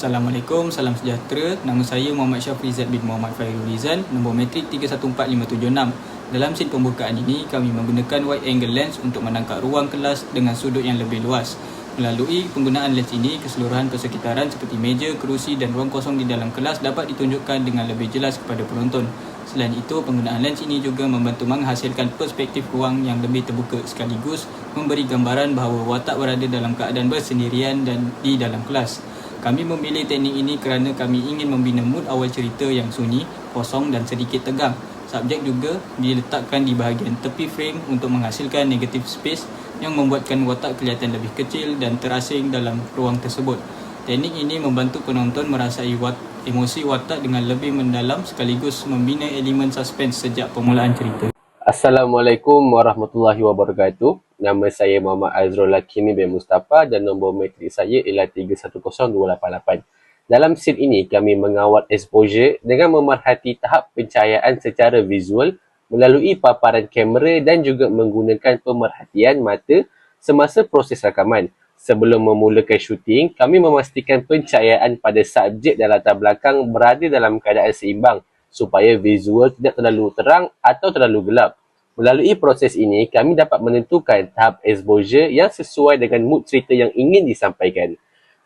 Assalamualaikum, salam sejahtera. Nama saya Muhammad Syafri Zad bin Muhammad Fairul Rizal, nombor metrik 314576. Dalam scene pembukaan ini, kami menggunakan wide angle lens untuk menangkap ruang kelas dengan sudut yang lebih luas. Melalui penggunaan lens ini, keseluruhan persekitaran seperti meja, kerusi dan ruang kosong di dalam kelas dapat ditunjukkan dengan lebih jelas kepada penonton. Selain itu, penggunaan lens ini juga membantu menghasilkan perspektif ruang yang lebih terbuka sekaligus memberi gambaran bahawa watak berada dalam keadaan bersendirian dan di dalam kelas. Kami memilih teknik ini kerana kami ingin membina mood awal cerita yang sunyi, kosong dan sedikit tegang. Subjek juga diletakkan di bahagian tepi frame untuk menghasilkan negative space yang membuatkan watak kelihatan lebih kecil dan terasing dalam ruang tersebut. Teknik ini membantu penonton merasai emosi watak dengan lebih mendalam sekaligus membina elemen suspense sejak permulaan cerita. Assalamualaikum warahmatullahi wabarakatuh. Nama saya Muhammad Azrul Lakimi bin Mustafa dan nombor metrik saya ialah 310288. Dalam scene ini, kami mengawal exposure dengan memerhati tahap pencahayaan secara visual melalui paparan kamera dan juga menggunakan pemerhatian mata semasa proses rakaman. Sebelum memulakan syuting, kami memastikan pencahayaan pada subjek dan latar belakang berada dalam keadaan seimbang supaya visual tidak terlalu terang atau terlalu gelap. Melalui proses ini, kami dapat menentukan tahap exposure yang sesuai dengan mood cerita yang ingin disampaikan.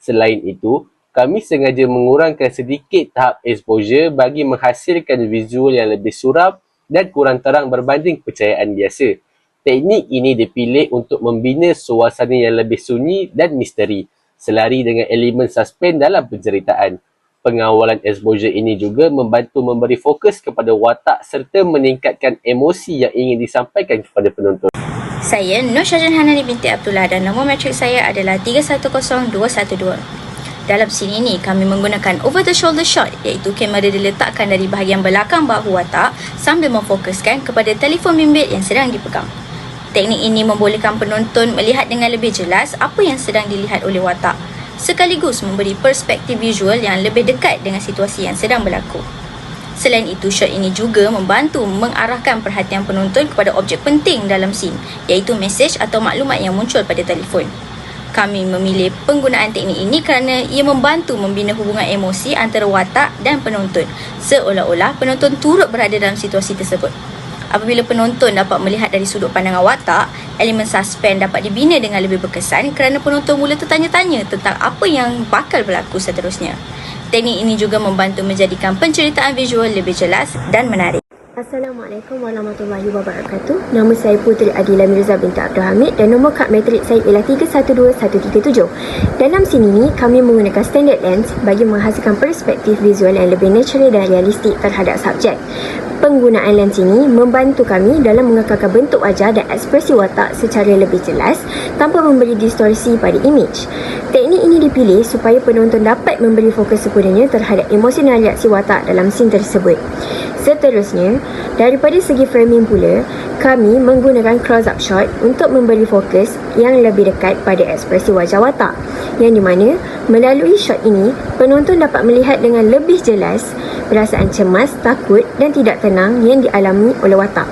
Selain itu, kami sengaja mengurangkan sedikit tahap exposure bagi menghasilkan visual yang lebih suram dan kurang terang berbanding pencahayaan biasa. Teknik ini dipilih untuk membina suasana yang lebih sunyi dan misteri, selari dengan elemen suspense dalam penceritaan. Pengawalan exposure ini juga membantu memberi fokus kepada watak serta meningkatkan emosi yang ingin disampaikan kepada penonton. Saya Nur Syajan Hanani binti Abdullah dan nombor metrik saya adalah 310212. Dalam scene ini, kami menggunakan over the shoulder shot iaitu kamera diletakkan dari bahagian belakang bahu watak sambil memfokuskan kepada telefon bimbit yang sedang dipegang. Teknik ini membolehkan penonton melihat dengan lebih jelas apa yang sedang dilihat oleh watak, sekaligus memberi perspektif visual yang lebih dekat dengan situasi yang sedang berlaku. Selain itu, shot ini juga membantu mengarahkan perhatian penonton kepada objek penting dalam scene, iaitu mesej atau maklumat yang muncul pada telefon. Kami memilih penggunaan teknik ini kerana ia membantu membina hubungan emosi antara watak dan penonton, seolah-olah penonton turut berada dalam situasi tersebut. Apabila penonton dapat melihat dari sudut pandangan watak, elemen suspense dapat dibina dengan lebih berkesan kerana penonton mula tertanya-tanya tentang apa yang bakal berlaku seterusnya. Teknik ini juga membantu menjadikan penceritaan visual lebih jelas dan menarik. Assalamualaikum warahmatullahi wabarakatuh. Nama saya Puteri Adila Mirza binti Abdul Hamid dan nombor kad matrik saya ialah 312137. Dalam sini ni, kami menggunakan standard lens bagi menghasilkan perspektif visual yang lebih natural dan realistik terhadap subjek. Penggunaan lens ini membantu kami dalam mengekalkan bentuk wajah dan ekspresi watak secara lebih jelas tanpa memberi distorsi pada imej. Teknik ini dipilih supaya penonton dapat memberi fokus sepenuhnya terhadap emosi dan reaksi watak dalam scene tersebut. Seterusnya, daripada segi framing pula, kami menggunakan close-up shot untuk memberi fokus yang lebih dekat pada ekspresi wajah watak, yang di mana melalui shot ini, penonton dapat melihat dengan lebih jelas perasaan cemas, takut dan tidak tenang yang dialami oleh watak.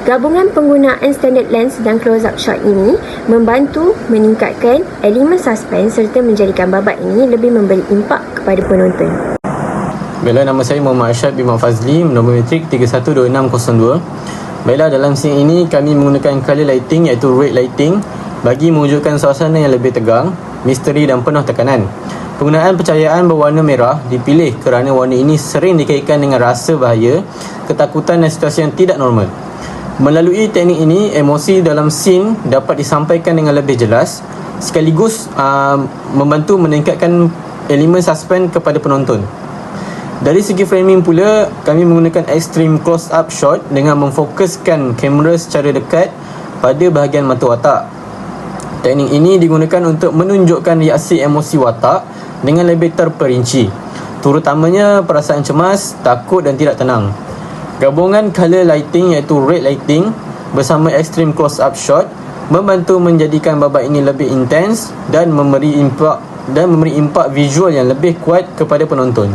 Gabungan penggunaan standard lens dan close-up shot ini membantu meningkatkan elemen suspense serta menjadikan babak ini lebih memberi impak kepada penonton. Baiklah, nama saya Muhammad Arsyad bin Fazli, nombor metrik 312602. Baiklah, dalam scene ini kami menggunakan color lighting iaitu red lighting bagi mewujudkan suasana yang lebih tegang, misteri dan penuh tekanan. Penggunaan pencahayaan berwarna merah dipilih kerana warna ini sering dikaitkan dengan rasa bahaya, ketakutan dan situasi yang tidak normal. Melalui teknik ini, emosi dalam scene dapat disampaikan dengan lebih jelas sekaligus membantu meningkatkan elemen suspense kepada penonton. Dari segi framing pula, kami menggunakan extreme close-up shot dengan memfokuskan kamera secara dekat pada bahagian mata watak. Teknik ini digunakan untuk menunjukkan reaksi emosi watak dengan lebih terperinci, terutamanya perasaan cemas, takut dan tidak tenang. Gabungan color lighting iaitu red lighting bersama extreme close-up shot membantu menjadikan babak ini lebih intens dan memberi impak visual yang lebih kuat kepada penonton.